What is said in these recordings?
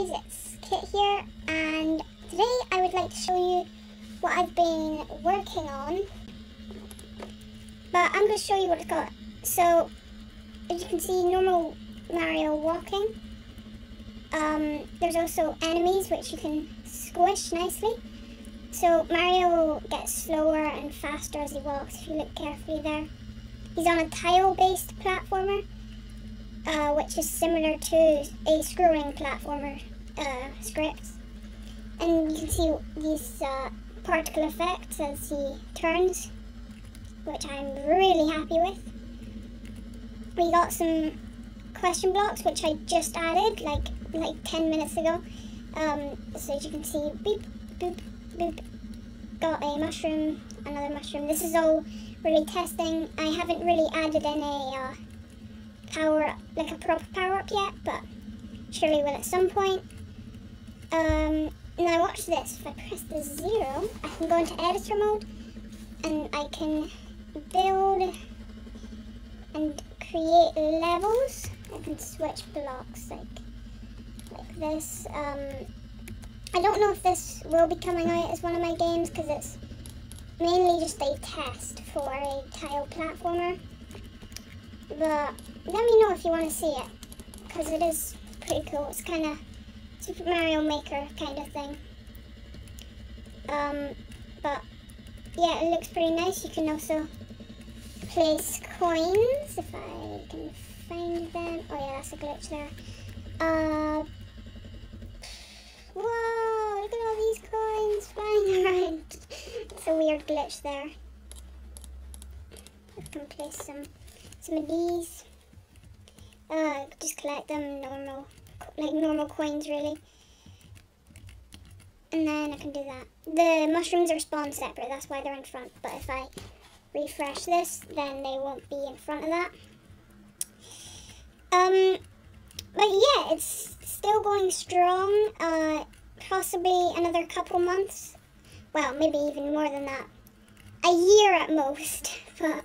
guys, it's Kit here, and today I would like to show you what I've been working on, but I'm going to show you what it's got. So, as you can see, normal Mario walking. There's also enemies which you can squish nicely. So Mario gets slower and faster as he walks, if you look carefully there. He's on a tile-based platformer, which is similar to a scrolling platformer script. And you can see these particle effects as he turns, which I'm really happy with. We got some question blocks, which I just added like 10 minutes ago. So as you can see, beep, boop, boop. Got a mushroom, another mushroom. This is all really testing. I haven't really added in a power, like a proper power up yet, but surely will at some point. Now watch this. If I press the 0, I can go into editor mode, and I can build and create levels. I can switch blocks like this. I don't know if this will be coming out as one of my games because it's mainly just a test for a tile platformer. But let me know if you want to see it, because it is pretty cool. It's kind of Super Mario Maker kind of thing. But yeah, it looks pretty nice. You can also place coins if I can find them. Oh yeah, that's a glitch there. Whoa, look at all these coins flying around. It's a weird glitch there. I can place some of these. Just collect them normal coins really. And then I can do that. The mushrooms are spawned separate, that's why they're in front. But if I refresh this, then they won't be in front of that. But yeah, it's still going strong. Possibly another couple months. Well, maybe even more than that. A year at most. But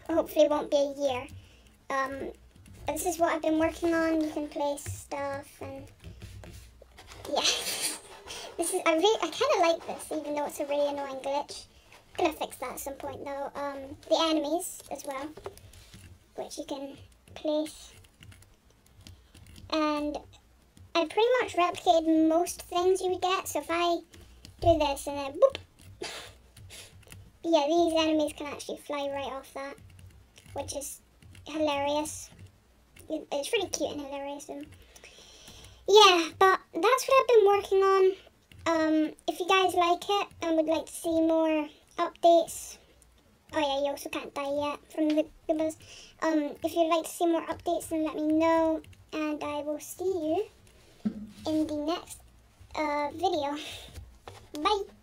hopefully it won't be a year. But this is what I've been working on. You can place stuff and yeah. I kind of like this, even though it's a really annoying glitch. I'm gonna fix that at some point though. The enemies as well, which you can place. And I pretty much replicated most things you would get. So if I do this and then boop, yeah, these enemies can actually fly right off that, which is hilarious. It's pretty cute and hilarious. And yeah, but that's what I've been working on. If you guys like it and would like to see more updates, oh yeah, you also can't die yet from the Goombas. If you'd like to see more updates, then let me know, and I will see you in the next video. Bye!